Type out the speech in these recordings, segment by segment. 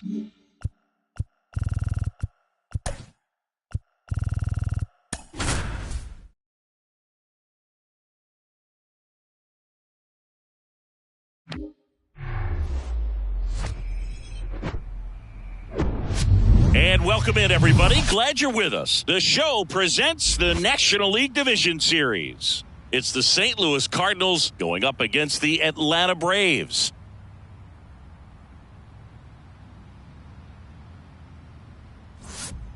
And welcome in, everybody. Glad you're with us. The show presents the National League Division Series. It's the St. Louis Cardinals going up against the Atlanta Braves.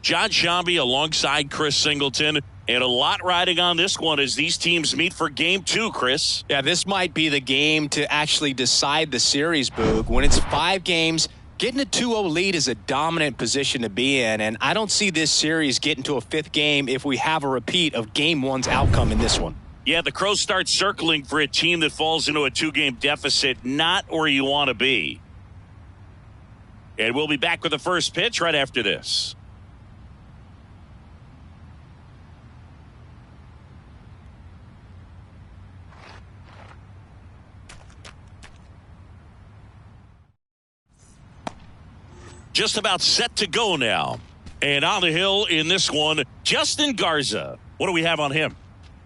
John Shambi alongside Chris Singleton. And a lot riding on this one as these teams meet for Game 2, Chris. Yeah, this might be the game to actually decide the series, Boog. When it's 5 games, getting a 2-0 lead is a dominant position to be in, and I don't see this series getting to a 5th game if we have a repeat of Game 1's outcome in this one. Yeah, the Crows start circling for a team that falls into a 2-game deficit, not where you want to be. And we'll be back with the first pitch right after this. Just about set to go now. And on the hill in this one, Justin Garza. What do we have on him?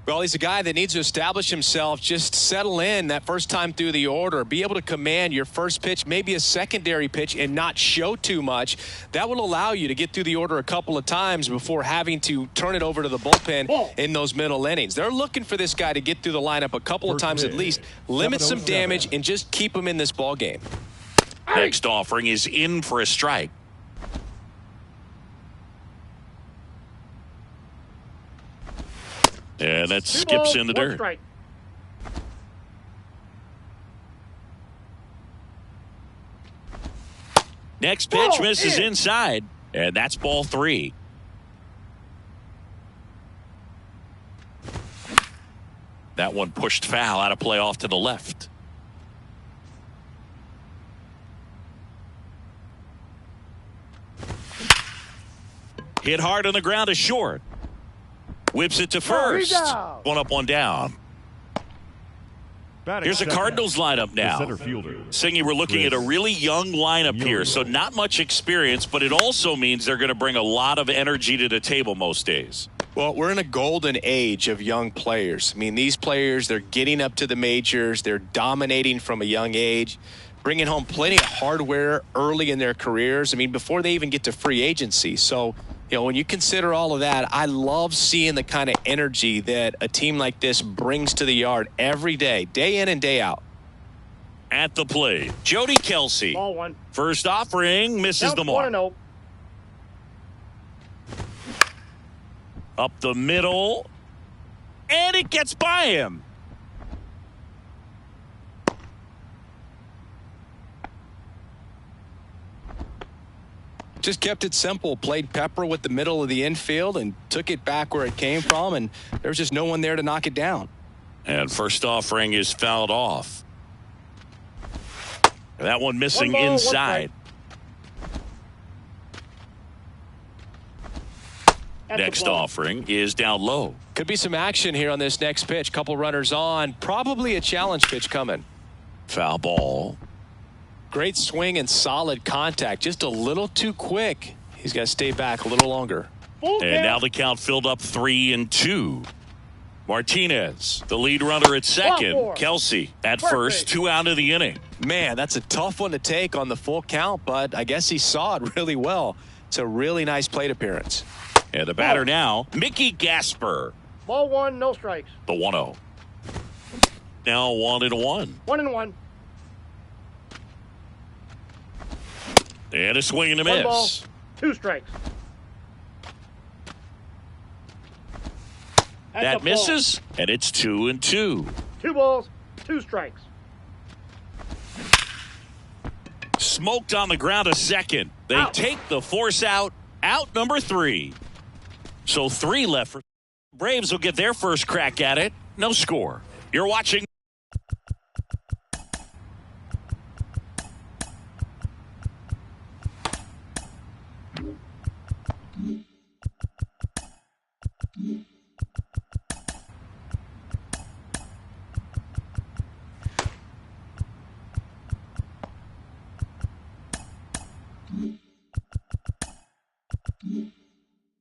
Well, he's a guy that needs to establish himself, just settle in that first time through the order, be able to command your first pitch, maybe a secondary pitch, and not show too much. That will allow you to get through the order a couple of times before having to turn it over to the bullpen in those middle innings. They're looking for this guy to get through the lineup a couple of times at least, limit some damage, and just keep him in this ball game. Next offering is in for a strike. And that skips in the dirt. Strike. Next pitch misses inside, and that's ball 3. That one pushed foul out of play off to the left. Hit hard on the ground is short. Whips it to first. One up, one down. Here's the Cardinals lineup now. Singy, we're looking at a really young lineup here, so not much experience, but it also means they're going to bring a lot of energy to the table most days. Well, we're in a golden age of young players. I mean, these players, they're getting up to the majors. They're dominating from a young age, bringing home plenty of hardware early in their careers. I mean, before they even get to free agency. So, you know, when you consider all of that, I love seeing the kind of energy that a team like this brings to the yard every day, day in and day out. At the plate, Jody Kelsey. Ball 1. First offering misses the mark. 1-0. Up the middle, and it gets by him. Just kept it simple, played pepper with the middle of the infield and took it back where it came from, and there was just no one there to knock it down. And first offering is fouled off. That one missing 1 ball, inside. 1 Next offering is down low. Could be some action here on this next pitch. Couple runners on. Probably a challenge pitch coming. Foul ball. Great swing and solid contact. Just a little too quick. He's got to stay back a little longer. And now the count filled up 3-2. Martinez, the lead runner at second. Kelsey at first, 2 out of the inning. Man, that's a tough one to take on the full count, but I guess he saw it really well. It's a really nice plate appearance. And the batter now, Mickey Gasper. Ball 1, no strikes. The 1-0. Now 1-1. 1-1. And a swing and a 1 ball, miss. 2 strikes. That misses, and it's 2-2. 2 balls, 2 strikes. Smoked on the ground a second. They take the force out number 3. So 3 left. Braves will get their first crack at it. No score. You're watching.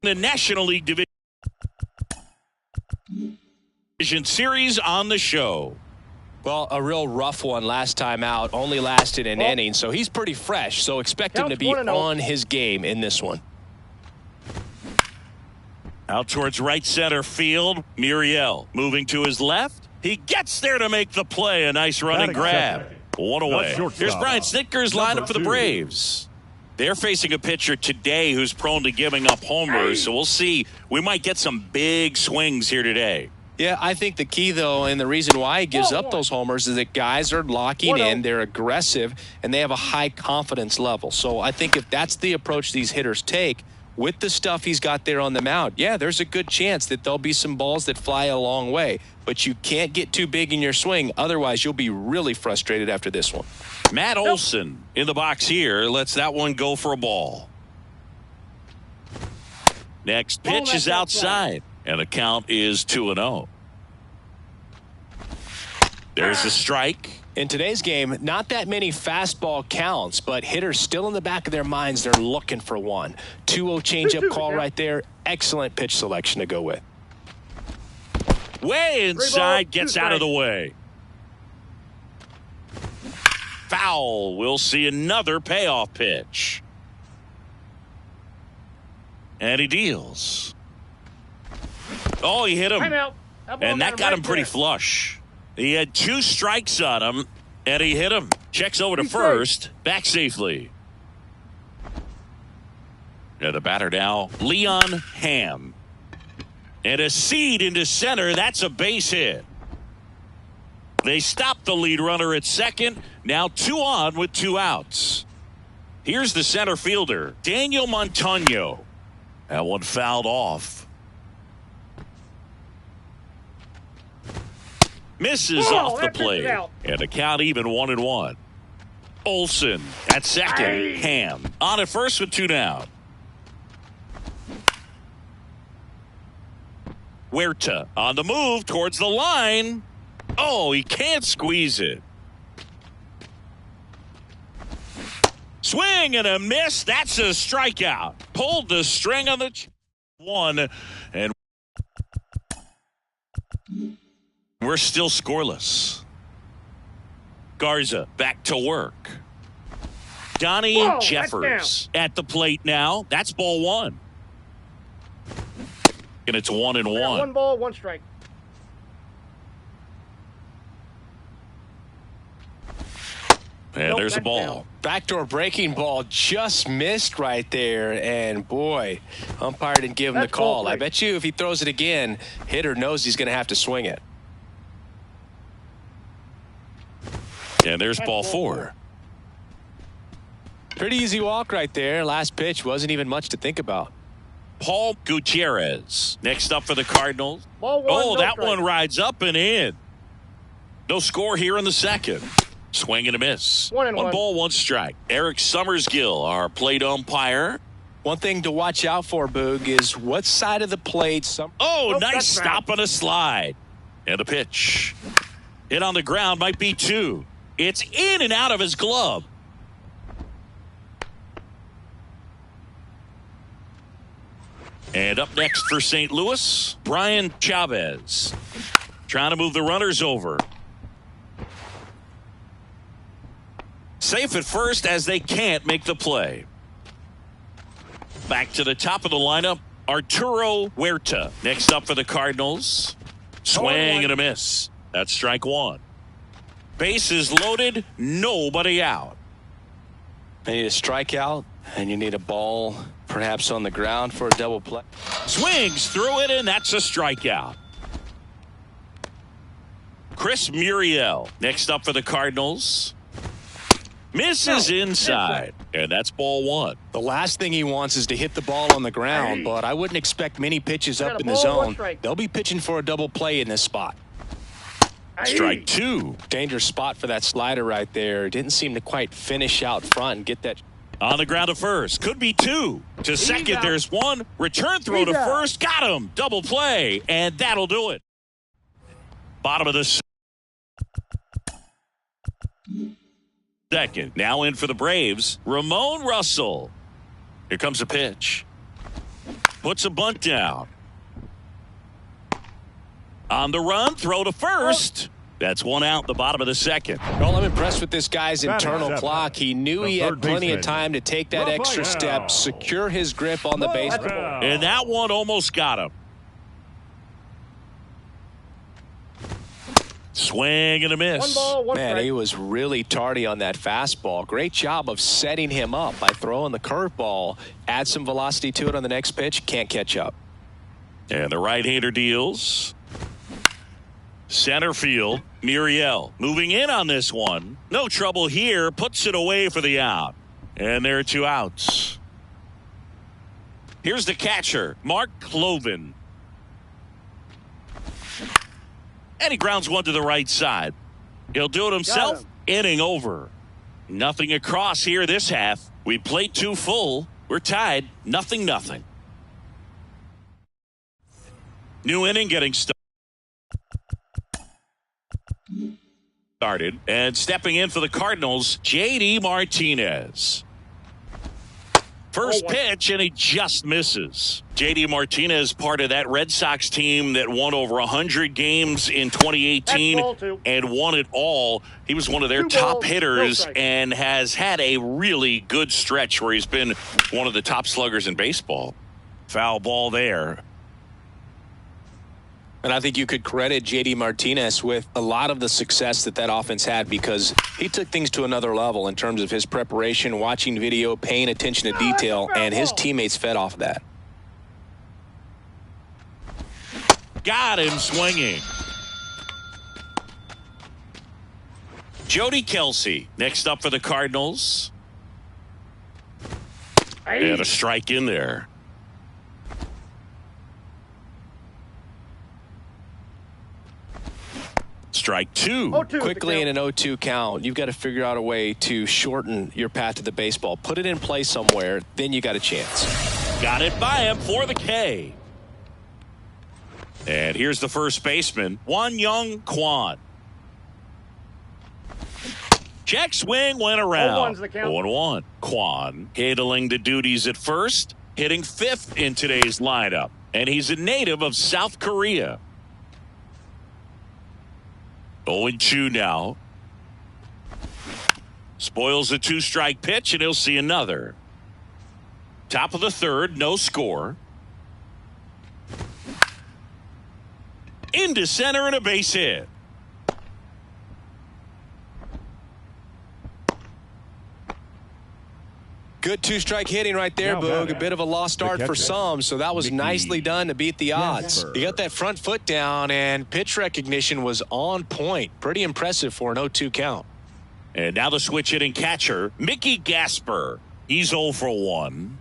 the National League Division Series on the show. Well, a real rough one last time out. Only lasted an inning, so he's pretty fresh. So expect him to be on his game in this one. Out towards right center field, Muriel moving to his left. He gets there to make the play. A nice running grab. One away. Here's Brian Snitker's lineup for the Braves. They're facing a pitcher today who's prone to giving up homers, so we'll see. We might get some big swings here today. Yeah, I think the key, though, and the reason why he gives up those homers is that guys are locking in, they're aggressive, and they have a high confidence level. So I think if that's the approach these hitters take, with the stuff he's got there on the mound, yeah, there's a good chance that there'll be some balls that fly a long way. But you can't get too big in your swing. Otherwise, you'll be really frustrated after this one. Matt Olson in the box here lets that one go for a ball. Next pitch is outside, and the count is 2-0. There's the strike. In today's game, not that many fastball counts, but hitters still in the back of their minds, they're looking for one. 2-0 changeup call right there. Excellent pitch selection to go with. Way inside, gets out of the way. Foul. We'll see another payoff pitch. And he deals. Oh, he hit him. And that got him pretty flush. He had 2 strikes on him, and he hit him. Checks over to first, back safely. And the batter now, Leon Hamm. And a seed into center. That's a base hit. They stopped the lead runner at second. Now 2 on with 2 outs. Here's the center fielder, Daniel Montano. That one fouled off. Misses off the plate. And the count even 1-1. Olson at second. Hamm on at first with 2 down. Huerta on the move towards the line. Oh, he can't squeeze it. Swing and a miss. That's a strikeout. Pulled the string on the one, and we're still scoreless. Garza back to work. Donnie Jeffers at the plate now. That's ball 1. And it's 1-1. 1 ball, 1 strike. And there's a ball. Backdoor breaking ball just missed right there. And boy, umpire didn't give him the call. I bet you if he throws it again, hitter knows he's going to have to swing it. And there's ball 4. Pretty easy walk right there. Last pitch wasn't even much to think about. Paul Gutierrez next up for the Cardinals. Ball 1, oh, that one rides up and in. No score here in the second. Swing and a miss. 1-1. 1 ball, 1 strike. Eric Summersgill, our plate umpire. One thing to watch out for, Boog, is what side of the plate. Nice stop on a slide. And a pitch. Hit on the ground, might be 2. It's in and out of his glove. And up next for St. Louis, Brian Chavez. Trying to move the runners over. Safe at first as they can't make the play. Back to the top of the lineup, Arturo Huerta. Next up for the Cardinals. Swing and a miss. That's strike 1. Bases loaded, nobody out. You need a strikeout, and you need a ball perhaps on the ground for a double play. Swings through it, and that's a strikeout. Chris Muriel next up for the Cardinals. Misses inside, and that's ball 1. The last thing he wants is to hit the ball on the ground, but I wouldn't expect many pitches up in the zone. They'll be pitching for a double play in this spot. Strike 2. Dangerous spot for that slider right there. Didn't seem to quite finish out front and get that. On the ground to first. Could be 2. To second, there's 1. Return throw to first. Got him. Double play, and that'll do it. Bottom of the second. Now in for the Braves, Ramon Russell. Here comes a pitch. puts a bunt down. On the run, throw to first. That's one out, the bottom of the second. Well, I'm impressed with this guy's internal clock. He knew he had plenty of time to take that extra step, secure his grip on the baseball. And that one almost got him. Swing and a miss. One ball, one Man, strike. he was really tardy on that fastball. Great job of setting him up by throwing the curveball. Add some velocity to it on the next pitch. Can't catch up. And the right-hander deals. Center field, Muriel moving in on this one. No trouble here. Puts it away for the out. And there are 2 outs. Here's the catcher, Mark Cloven. And he grounds one to the right side. He'll do it himself. Inning over. Nothing across here this half. We played 2 full. We're tied 0-0. New inning getting started. And stepping in for the Cardinals, J.D. Martinez. First pitch, and he just misses. J.D. Martinez, part of that Red Sox team that won over 100 games in 2018 and won it all. He was one of their top hitters and has had a really good stretch where he's been one of the top sluggers in baseball. Foul ball there. And I think you could credit J.D. Martinez with a lot of the success that offense had because he took things to another level in terms of his preparation, watching video, paying attention to detail, and his teammates fed off of that. Got him swinging. Jody Kelsey next up for the Cardinals. And a strike in there. Strike 2. Quickly in an 0-2 count, you've got to figure out a way to shorten your path to the baseball. Put it in play somewhere, then you got a chance. Got it by him for the K. And here's the first baseman, Won-Young Kwan. Check swing went around. 0-1. Kwan handling the duties at first, hitting 5th in today's lineup. And he's a native of South Korea. 0-2 now. Spoils the 2-strike pitch, and he'll see another. Top of the 3rd, no score. Into center and a base hit. Good 2-strike hitting right there, Boog. A bit of a lost start for some, so that was nicely done to beat the odds. He got that front foot down, and pitch recognition was on point. Pretty impressive for an 0-2 count. And now the switch hitting catcher, Mickey Gasper. He's 0 for 1.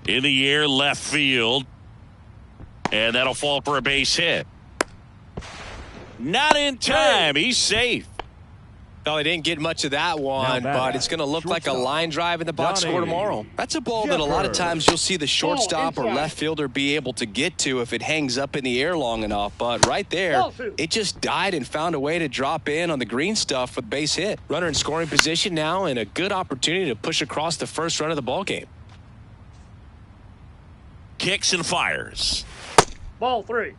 In the air, left field. And that'll fall for a base hit. Not in time. He's safe. Well, he didn't get much of that one, but it's going to look like a line drive in the box score tomorrow. That's a ball that a lot of times you'll see the shortstop or left fielder be able to get to if it hangs up in the air long enough. But right there, it just died and found a way to drop in on the green stuff with base hit. Runner in scoring position now and a good opportunity to push across the first run of the ball game. Kicks and fires. Ball 3.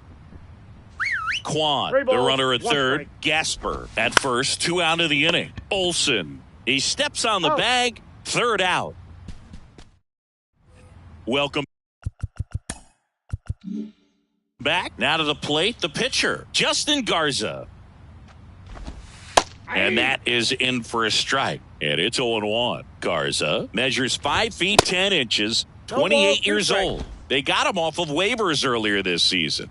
Quan, the runner at third. Gasper at first. 2 out of the inning. Olsen. He steps on the bag. 3rd out. Welcome back. Now to the plate, the pitcher, Justin Garza. And that is in for a strike. And it's 0-1. Garza measures 5 feet 10 inches, 28 years old. They got him off of waivers earlier this season.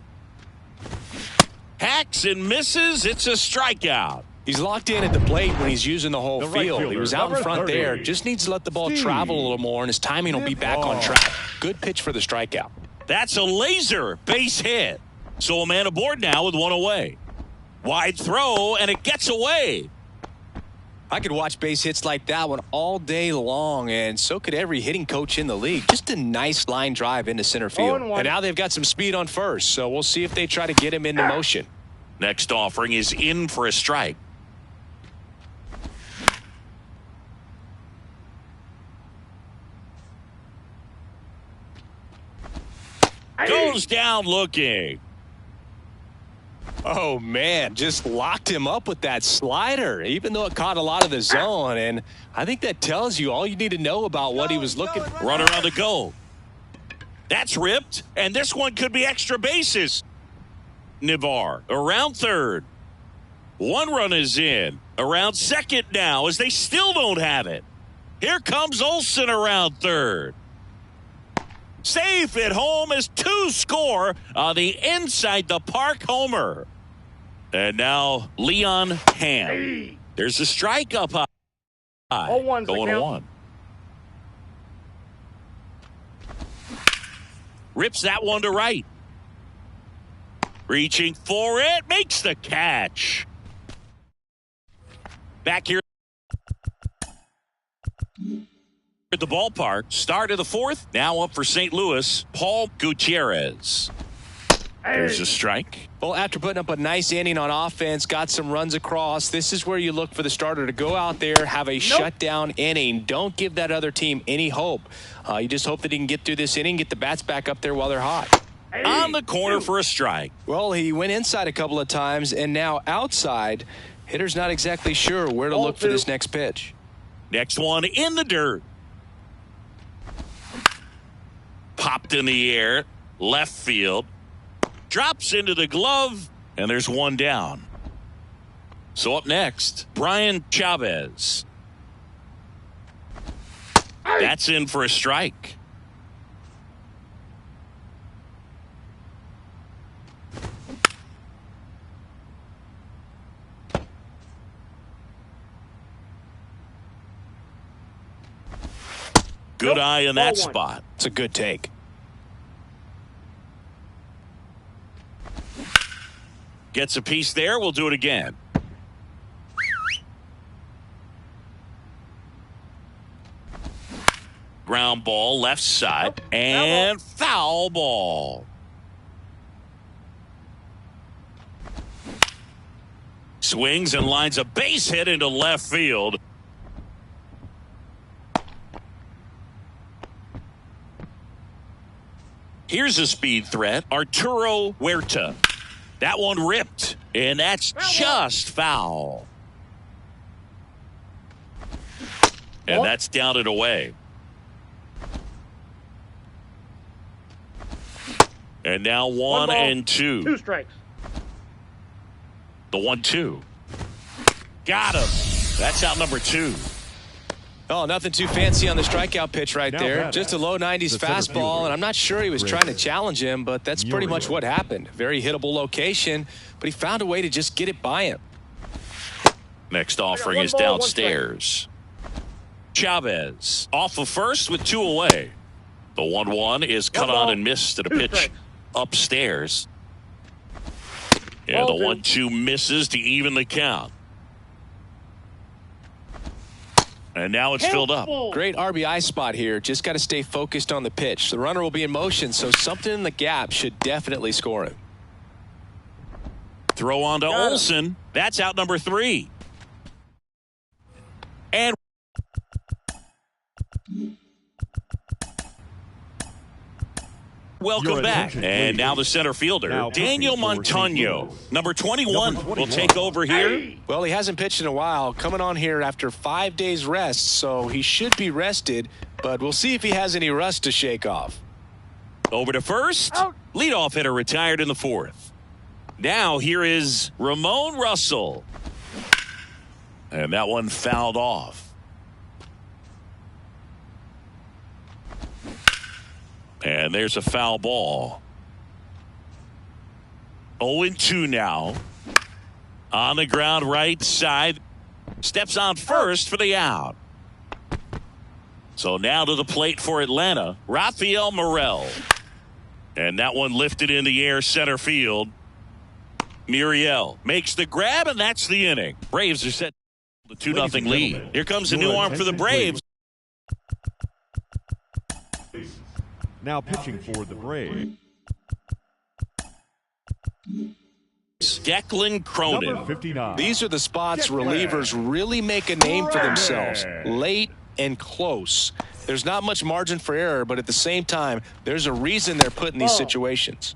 Hacks and misses. It's a strikeout. He's locked in at the plate when he's using the whole field. He was out in front there. Just needs to let the ball travel a little more, and his timing will be back on track. Good pitch for the strikeout. That's a laser base hit. So a man aboard now with 1 away. Wide throw, and it gets away. I could watch base hits like that one all day long, and so could every hitting coach in the league. Just a nice line drive into center field. And now they've got some speed on first, so we'll see if they try to get him into motion. Next offering is in for a strike. Goes down looking. Oh, man, just locked him up with that slider, even though it caught a lot of the zone. And I think that tells you all you need to know about what he was looking for. Runner on the go. That's ripped, and this one could be extra bases. Nivar around third. 1 run is in. Around second now as they still don't have it. Here comes Olsen around third. Safe at home as 2 score on the inside the park homer. And now Leon Ham. There's a strike up high. 0-1's the count. 0-1. Rips that one to right. Reaching for it. Makes the catch. Back here at the ballpark. Start of the 4th. Now up for St. Louis, Paul Gutierrez. There's a strike. Well, after putting up a nice inning on offense, got some runs across, this is where you look for the starter to go out there, have a shutdown inning. Don't give that other team any hope. You just hope that he can get through this inning, get the bats back up there while they're hot. On the corner for a strike. Well, he went inside a couple of times, and now outside. Hitter's not exactly sure where to look for this next pitch. Next one in the dirt. Popped in the air, left field. Drops into the glove, and there's 1 down. So up next, Brian Chavez. That's in for a strike. Good eye in that spot. It's a good take. Gets a piece there. We'll do it again. Ground ball left side and foul ball. Swings and lines a base hit into left field. Here's a speed threat, Arturo Huerta. That one ripped, and that's just foul. And that's down and away. And now 1 and 2. 2 strikes. The 1-2. Got him. That's out number 2. Oh, nothing too fancy on the strikeout pitch right there. Just a low 90s fastball, and I'm not sure he was trying to challenge him, but that's pretty much what happened. Very hittable location, but he found a way to just get it by him. Next offering is downstairs. Chavez off of first with 2 away. The 1-1 is cut on and missed at a pitch upstairs. And the 1-2 misses to even the count. And now it's filled up. Great RBI spot here. Just got to stay focused on the pitch. The runner will be in motion, so something in the gap should definitely score him. Throw on to Olsen. That's out number 3. And welcome back. And now the center fielder, Daniel Montano. Number 21 will take over here. Well, he hasn't pitched in a while. Coming on here after 5 days rest, so he should be rested. But we'll see if he has any rust to shake off. Over to first. Leadoff hitter retired in the 4th. Now here is Ramon Russell. And that one fouled off. And there's a foul ball. 0-2 now. On the ground right side. Steps on first for the out. So now to the plate for Atlanta, Rafael Morel. And that one lifted in the air center field. Muriel makes the grab, and that's the inning. Braves are set the 2-0 lead. Here comes a new arm for the Braves. Now pitching for the Braves, Declan Cronin. number 59. These are the spots relievers really make a name for themselves. Late and close. There's not much margin for error, but at the same time, there's a reason they're put in these situations.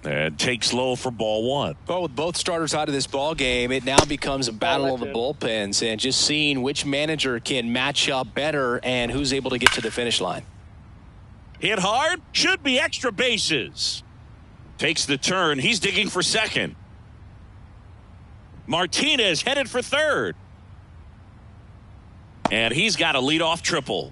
And takes low for ball 1. Well, with both starters out of this ball game, it now becomes a battle of the bullpens and just seeing which manager can match up better and who's able to get to the finish line. Hit hard, should be extra bases. Takes the turn, he's digging for second. Martinez headed for third. And he's got a leadoff triple.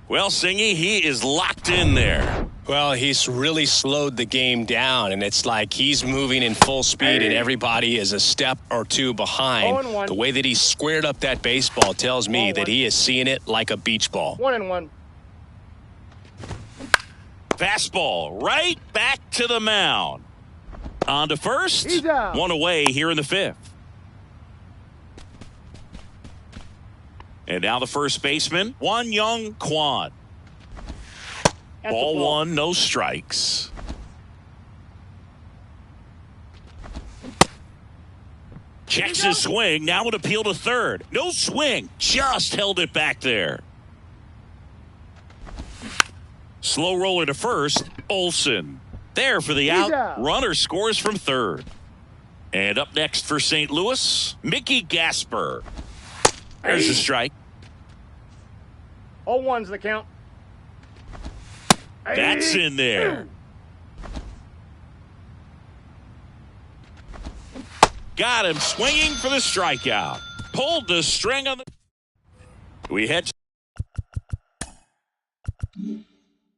Well, Singy, he is locked in there. Well, he's really slowed the game down, and it's like he's moving in full speed, and everybody is a step or two behind. The way that he squared up that baseball tells me that he is seeing it like a beach ball. 1-1. Fastball right back to the mound. On to first. He's out. One away here in the 5th. And now the first baseman, Won-Young Kwan. Ball 1, no strikes. Checks his swing. Now would appeal to third. No swing. Just held it back there. Slow roller to first. Olsen. There for the out. Runner scores from third. And up next for St. Louis, Mickey Gasper. There's a strike. 0-1's the count. That's in there. Got him swinging for the strikeout. Pulled the string on the. We head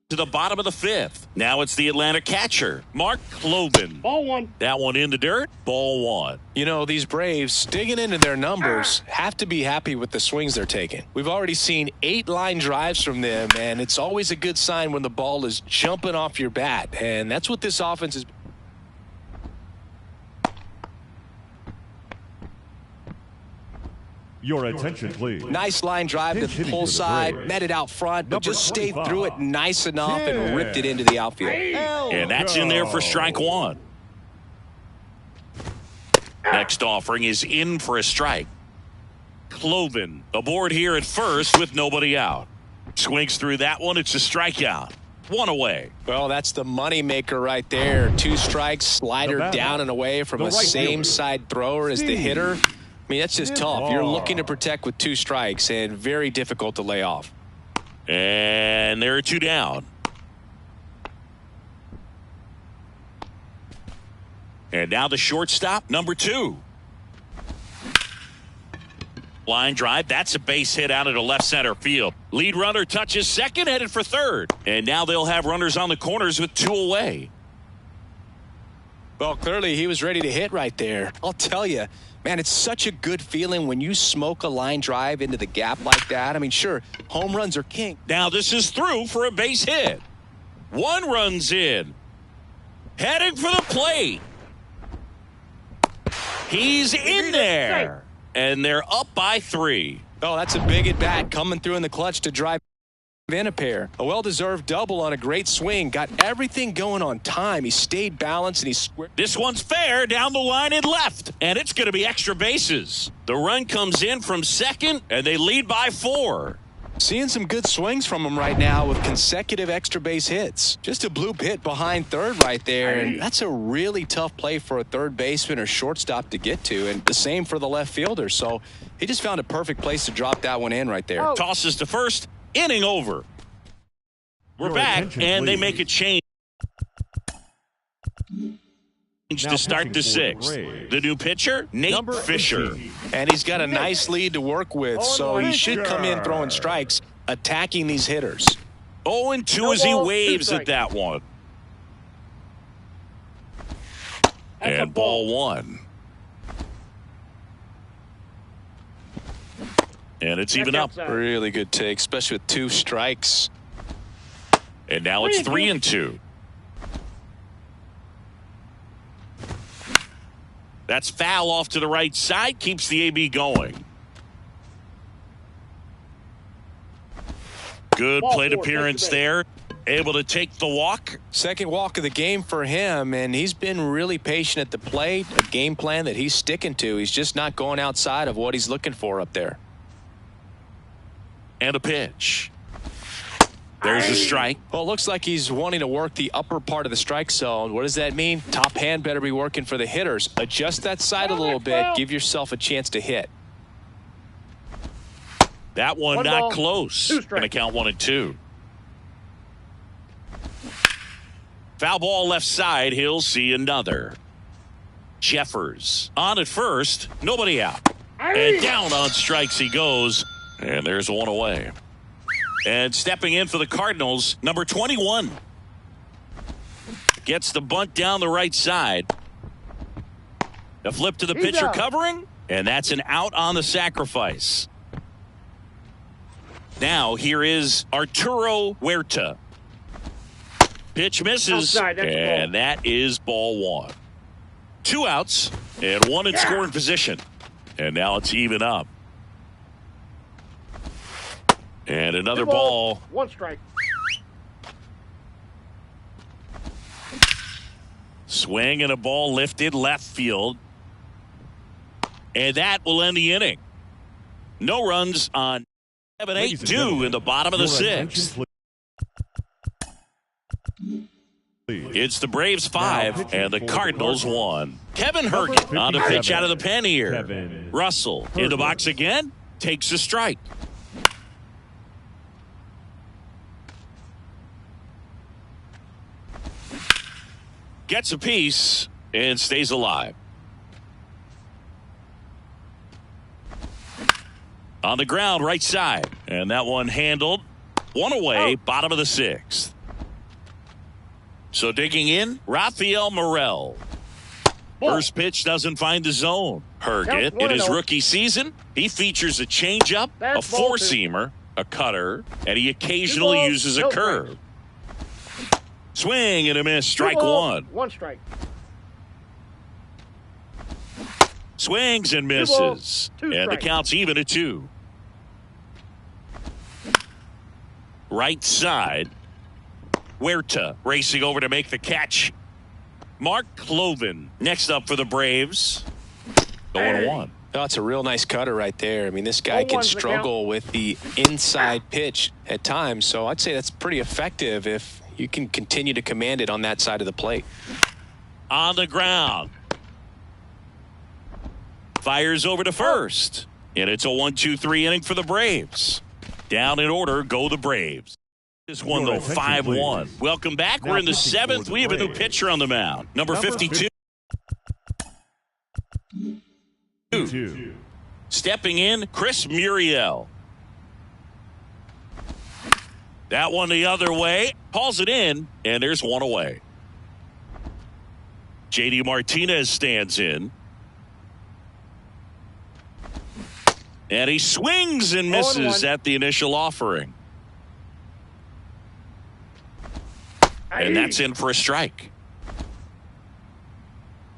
to the bottom of the 5th. Now it's the Atlanta catcher, Mark Cloven. Ball 1. That one in the dirt. Ball 1. You know, these Braves, digging into their numbers, have to be happy with the swings they're taking. We've already seen 8 line drives from them, and it's always a good sign when the ball is jumping off your bat, and that's what this offense is. Your attention, please. Nice line drive to the pull side, met it out front, but just stayed through it nice enough and ripped it into the outfield. And that's in there for strike 1. Next offering is in for a strike. Cloven aboard here at first with nobody out. Swings through that one. It's a strikeout. 1 away. Well, that's the money maker right there. 2 strikes, slider down and away from a same side thrower as the hitter. I mean, that's just tough. You're looking to protect with 2 strikes and very difficult to lay off. And there are 2 down. And now the shortstop, number 2. Line drive. That's a base hit out into left center field. Lead runner touches second, headed for third. And now they'll have runners on the corners with 2 away. Well, clearly he was ready to hit right there. I'll tell you, man, it's such a good feeling when you smoke a line drive into the gap like that. I mean, sure, home runs are king. Now this is through for a base hit. One runs in. Heading for the plate. He's in there. And they're up by 3. Oh, that's a big at bat coming through in the clutch to drive in a pair. A well-deserved double on a great swing. Got everything going on time. He stayed balanced and he squared. This one's fair down the line and left. And it's going to be extra bases. The run comes in from second and they lead by 4. Seeing some good swings from him right now with consecutive extra base hits. Just a bloop hit behind third right there, and that's a really tough play for a third baseman or shortstop to get to, and the same for the left fielder. So he just found a perfect place to drop that one in right there. Tosses to first, inning over. We're back, and they make a change to start the 6th. The new pitcher, Nate Fisher. And he's got a nice lead to work with, so he should come in throwing strikes, attacking these hitters. 0-2 as he waves at that one. And ball 1. And it's even up. Really good take, especially with 2 strikes. And now it's 3-2. That's foul off to the right side. Keeps the AB going. Good plate appearance there. Able to take the walk. Second walk of the game for him, and he's been really patient at the plate. A game plan that he's sticking to. He's just not going outside of what he's looking for up there. And a pitch. There's a strike. Well, it looks like he's wanting to work the upper part of the strike zone. What does that mean? Top hand better be working for the hitters. Adjust that side a little bit. Give yourself a chance to hit. That one not close. Going to count 1-2. Foul ball left side. He'll see another. Jeffers on at first. Nobody out. And down on strikes he goes. And there's one away. And stepping in for the Cardinals, number 21. Gets the bunt down the right side. The flip to the pitcher covering, and that's an out on the sacrifice. Now here is Arturo Huerta. Pitch misses, and that is ball 1. 2 outs, and 1 in scoring position. And now it's even up. And another ball. 1 strike. Swing and a ball lifted left field. And that will end the inning. No runs on 7-8-2 in the bottom of the 6th. It's the Braves 5 and the Cardinals 1. Kevin Herget on the pitch out of the pen here. Russell in the box again. Takes a strike. Gets a piece and stays alive. On the ground, right side. And that one handled. 1 away, bottom of the 6th. So digging in, Rafael Morel. First pitch doesn't find the zone. Herget, in his rookie season, he features a changeup, a four-seamer, a cutter, and he occasionally uses a curve. Swing and a miss, strike 1. 1 strike. Swings and misses. And the count's even at 2. Right side. Huerta racing over to make the catch. Mark Cloven next up for the Braves. 0-1. That's a real nice cutter right there. I mean, this guy can struggle with the inside pitch at times, so I'd say that's pretty effective if you can continue to command it on that side of the plate. On the ground. Fires over to first. And it's a 1-2-3 inning for the Braves. Down in order go the Braves. This one, though, 5-1. Welcome back. We're in the 7th. We have a new pitcher on the mound. Number 52. Stepping in, Chris Muriel. That one the other way. Calls it in, and there's 1 away. J.D. Martinez stands in. And he swings and misses at the initial offering. And that's in for a strike.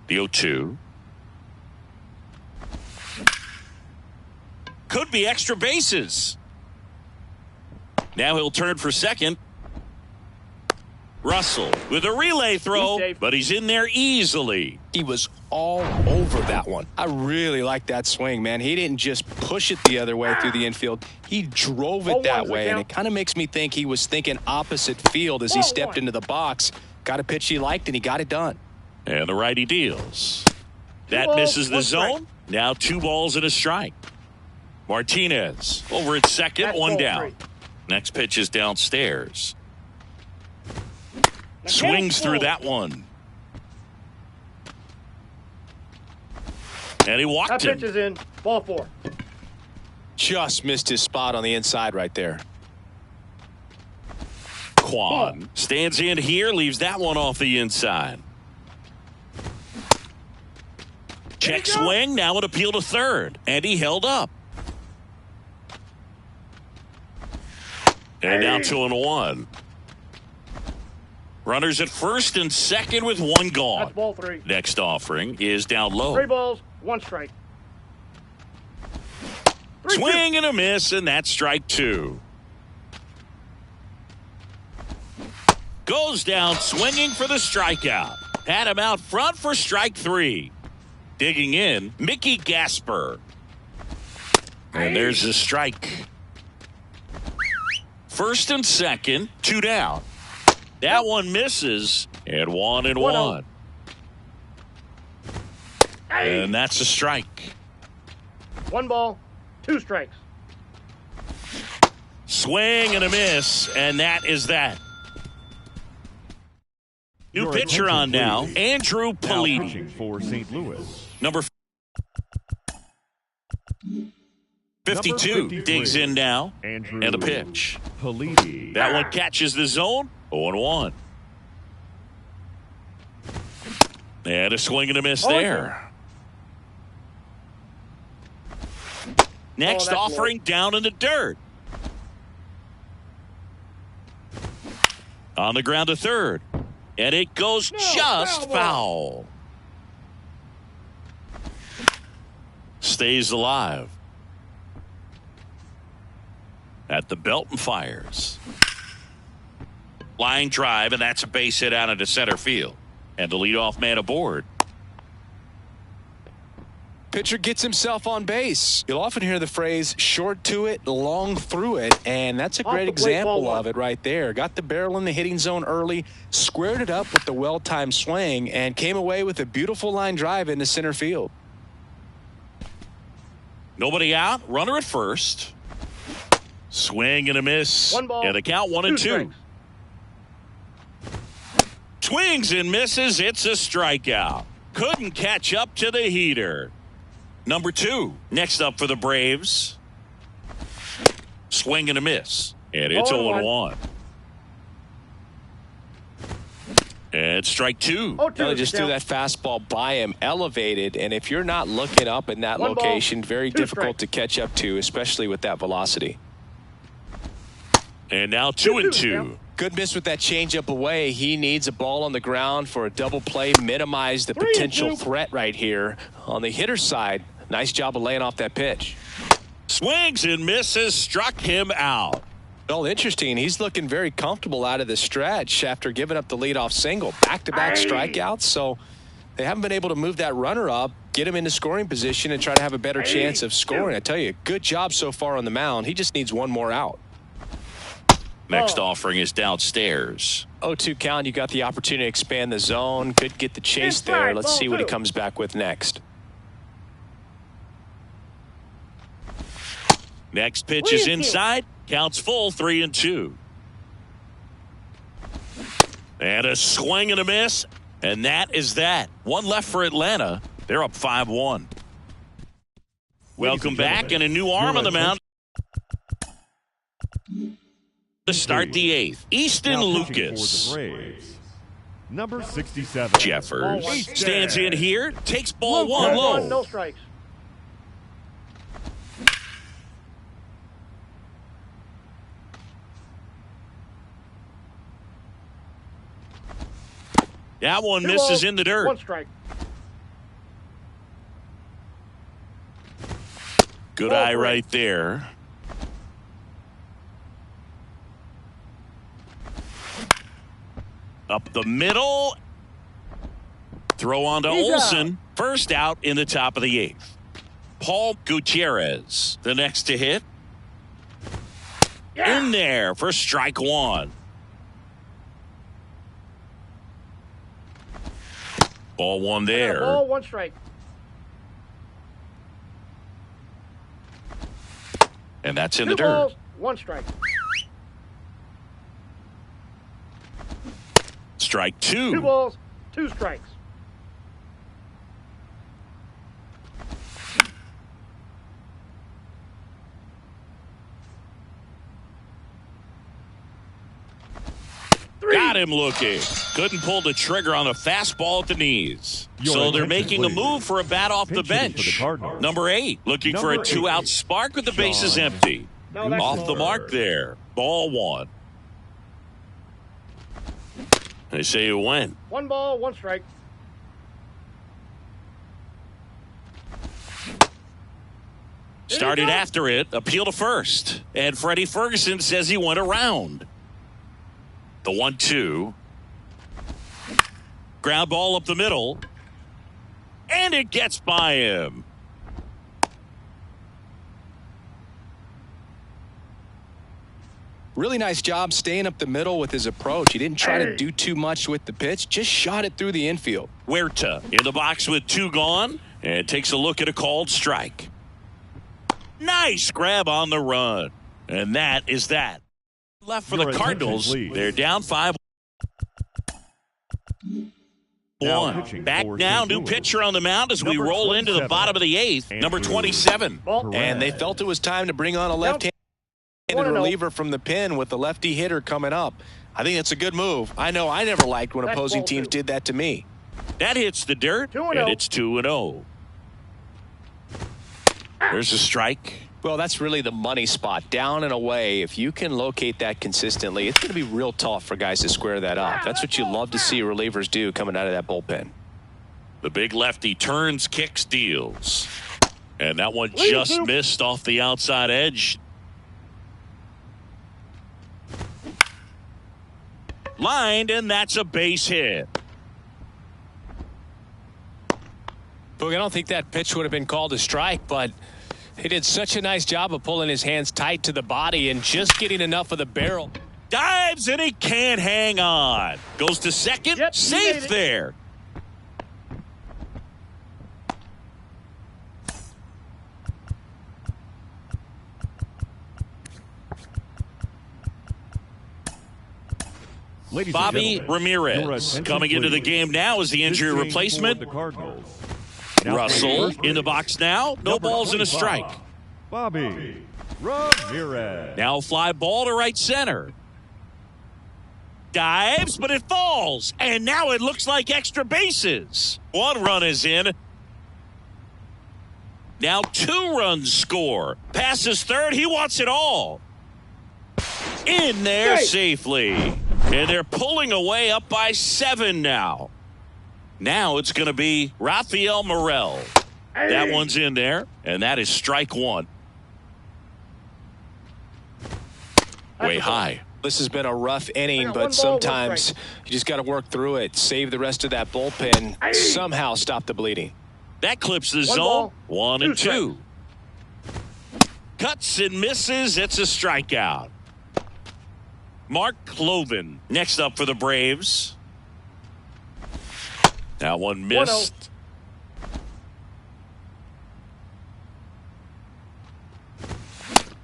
The 0-2. Could be extra bases. Now he'll turn for second. Russell with a relay throw, but he's in there easily. He was all over that one. I really like that swing, man. He didn't just push it the other way through the infield. He drove it that way, and it kind of makes me think he was thinking opposite field as he stepped into the box. Got a pitch he liked, and he got it done. And the righty deals. That misses the zone. Now 2 balls and a strike. Martinez over at second, 1 down. Next pitch is downstairs. Swings through that one. And he walked him. That pitch is in. Ball 4. Just missed his spot on the inside right there. Kwan stands in here, leaves that one off the inside. Check swing, now an appeal to third. And he held up. And now 2-1. Runners at first and second with 1 gone. That's ball 3. Next offering is down low. 3 balls, 1 strike. Swing and a miss, and that's strike 2. Goes down swinging for the strikeout. Had him out front for strike 3. Digging in, Mickey Gasper. And there's the strike. First and second, 2 down. That one misses, and 1-1. And that's a strike. 1 ball, 2 strikes. Swing and a miss, and that is that. New pitcher on now, Andrew Politi. For St. Louis. Number 52 digs in now, and a pitch. Politi. That one catches the zone, 0-1. And a swing and a miss there. Next offering down in the dirt. On the ground to third. And it goes just foul. Stays alive. At the belt and fires. Line drive, and that's a base hit out into center field. And the leadoff man aboard. Pitcher gets himself on base. You'll often hear the phrase short to it, long through it, and that's a great example of it right there. Got the barrel in the hitting zone early, squared it up with the well-timed swing, and came away with a beautiful line drive into center field. Nobody out, runner at first. Swing and a miss. 1 ball, and the count 1-2. Swings and misses. It's a strikeout. Couldn't catch up to the heater. Number 2. Next up for the Braves. Swing and a miss. And it's 0-1. And strike 2. They just threw that fastball by him, elevated, and if you're not looking up in that location, very difficult to catch up to, especially with that velocity. And now 2-2. Good miss with that changeup away. He needs a ball on the ground for a double play, minimize the 3-2. potential threat right here. On the hitter's side, nice job of laying off that pitch. Swings and misses, struck him out. Well, interesting. He's looking very comfortable out of the stretch after giving up the leadoff single. Back-to-back strikeouts, so they haven't been able to move that runner up, get him into scoring position, and try to have a better chance of scoring. I tell you, good job so far on the mound. He just needs 1 more out. Next offering is downstairs. 0-2 count. You got the opportunity to expand the zone. Could get the chase there. Let's see what he comes back with next. Next pitch is inside. Counts full, 3-2. And a swing and a miss. And that is that. 1 left for Atlanta. They're up 5-1. Welcome back, and a new arm on the mound to start the 8th. Easton Lucas. For the Braves. Number 67. Jeffers stands in here, takes ball 1 low. No strikes. That one Two misses balls, in the dirt. One strike. Good Ball eye three. right there. Up the middle. Throw on to He's Olsen. First out in the top of the 8th. Paul Gutierrez, the next to hit. Yeah. In there for strike 1. Ball 1 there. Ball, one strike. And that's in Two the dirt. balls, one strike. Strike Two 2. balls, two strikes. Three. Got him looking. Couldn't pull the trigger on a fastball at the knees. Your So they're attention, making a please. move for a bat off the Pitching for the bench. Cardinals. Number 8, looking for a Number 2-out 8, spark with the bases Sean. empty. No, that's Off the ball. mark there. Ball 1. They say you win. One ball, one strike. Started go. after it. Appeal to first. And Freddie Ferguson says he went around. The 1-2. Ground ball up the middle. And it gets by him. Really nice job staying up the middle with his approach. He didn't try to do too much with the pitch, just shot it through the infield. Huerta in the box with 2 gone and takes a look at a called strike. Nice grab on the run. And that is that. Left for Your the attention, Cardinals. please. They're down 5-1. Now pitching Back for now, St. new Louis. pitcher on the mound as we Number roll into the 27, bottom of the 8th. Number Andrew 27. Ball. And they felt it was time to bring on a left-handed 1-0. reliever from the pen with the lefty hitter coming up. I think it's a good move. I know I never liked when That's opposing ball teams 2. did that to me. That hits the dirt, 2-0. and it's 2-0. There's a strike. Well, that's really the money spot. Down and away, if you can locate that consistently, it's going to be real tough for guys to square that up. That's what you love to see relievers do coming out of that bullpen. The big lefty turns, kicks, deals. And that one Lead just two. missed off the outside edge. Lined, and that's a base hit. Boog, I don't think that pitch would have been called a strike, but he did such a nice job of pulling his hands tight to the body and just getting enough of the barrel. Dives, and he can't hang on. Goes to second, Yep, he made safe it. there. Ladies and Bobby gentlemen, your Ramirez attention, coming into the please. game now as the injury Pitching replacement. for the Cardinals. Now Russell first in the base, box now. No number balls and a 25, strike. Bobby Ramirez. Now fly ball to right center. Dives, but it falls. And now it looks like extra bases. 1 run is in. Now 2 runs score. Passes third. He wants it all. In there Hey. safely. And they're pulling away up by 7 now. Now it's going to be Rafael Morel. That one's in there. And that is strike 1. Way high. This has been a rough inning, I got but 1 ball, 1 sometimes strike. you just got to work through it, save the rest of that bullpen, somehow stop the bleeding. That clips the 1 zone. ball, 1 2 and 2. Cuts and misses. It's a strikeout. Mark Cloven next up for the Braves. That one 1-0. missed.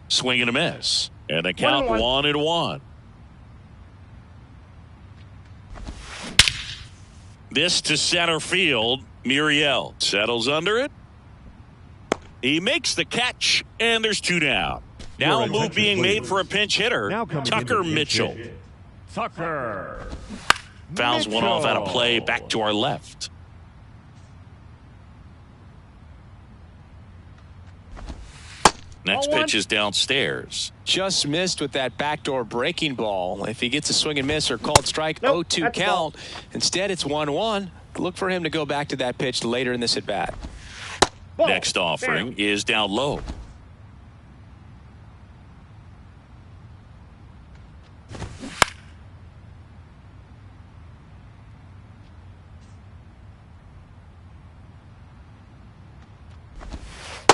Swing and a miss. And the count 1-1. 1-1. This to center field. Muriel settles under it. He makes the catch, and there's 2 down. Now Your a move attention, being made please. for a pinch hitter. Now coming Tucker into the Mitchell. pitch, Tucker. Fouls one off out of Mitchell. play back to our left. Next Ball pitch is downstairs. Just missed with that backdoor breaking ball. If he gets a swing and miss or called strike, Nope, 0-2 that's a ball. count. Instead, it's 1-1. Look for him to go back to that pitch later in this at bat. Ball. Next offering is down low.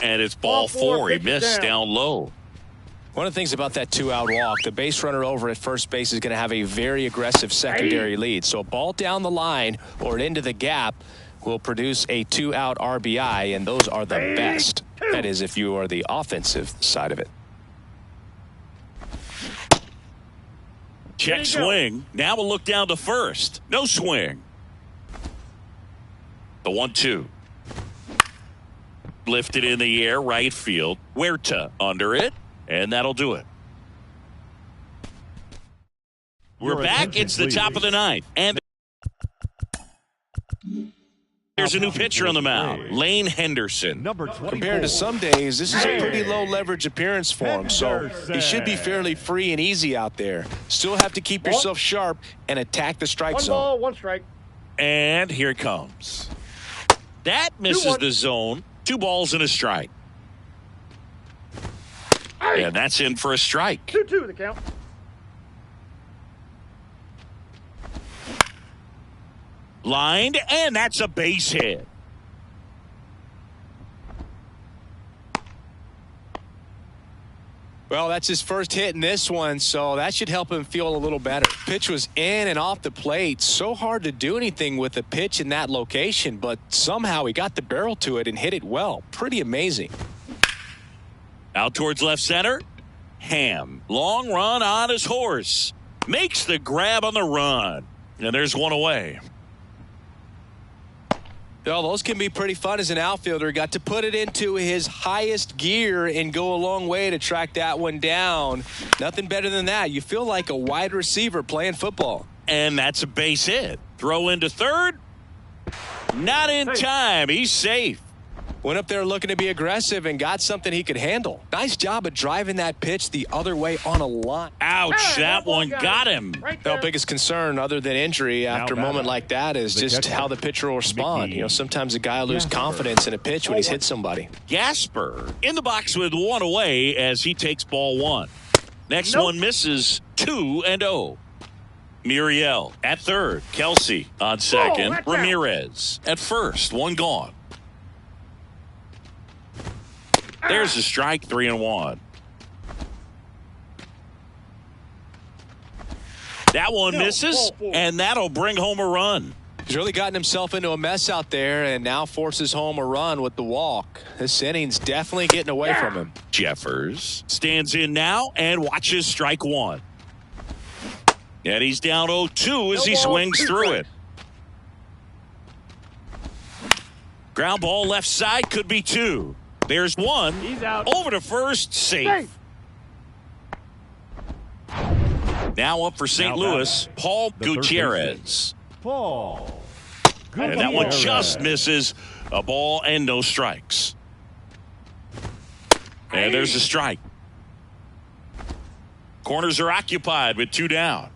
And it's ball four. He pitch missed down low. One of the things about that 2-out walk, the base runner over at first base is going to have a very aggressive secondary lead. So a ball down the line or into the gap will produce a 2-out RBI, and those are the best. That is, if you are the offensive side of it. Check swing. Now we'll look down to first. No swing. The 1-2. Lifted in the air, right field. Huerta under it, and that'll do it. We're back. It's the top of the ninth. And there's a new pitcher on the mound, Lane Henderson. Number 24. Compared to some days, this is a pretty low leverage appearance for him, so he should be fairly free and easy out there. Still have to keep yourself sharp and attack the strike One zone. ball, one strike. And here it comes. That misses 2-1. the zone. 2 balls and a strike. And that's in for a strike. 2-2 the count. Lined, and that's a base hit. Well, that's his first hit in this one, so that should help him feel a little better. Pitch was in and off the plate. So hard to do anything with a pitch in that location, but somehow he got the barrel to it and hit it well. Pretty amazing. Out towards left center. Ham. Long run on his horse. Makes the grab on the run. And there's one away. Well, those can be pretty fun as an outfielder. Got to put it into his highest gear and go a long way to track that one down. Nothing better than that. You feel like a wide receiver playing football. And that's a base hit. Throw into third. Not in time. He's safe. Went up there looking to be aggressive and got something he could handle. Nice job of driving that pitch the other way on a line. Ouch. Hey, that one got got him. Right The there. biggest concern other than injury after a moment like that is just how the pitcher will respond. You know, sometimes a guy will lose confidence in a pitch when he's hit somebody. Gasper in the box with one away as he takes ball one. Next one misses 2-0. Muriel at third. Kelsey on second. watch out. Ramirez at first. One gone. There's a strike, 3-1. That one misses, and that'll bring home a run. He's really gotten himself into a mess out there and now forces home a run with the walk. This inning's definitely getting away from him. Jeffers stands in now and watches strike one. And he's down 0-2 as he swings through it. Ground ball left side, could be 2. There's one. He's out. Over to first, safe. Now up for St. Louis, Paul Gutierrez. Paul. And that one just misses. A ball and no strikes. And there's a strike. Corners are occupied with 2 down.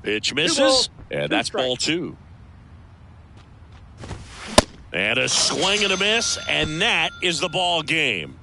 Pitch misses, and that's ball 2. And a swing and a miss, and that is the ball game.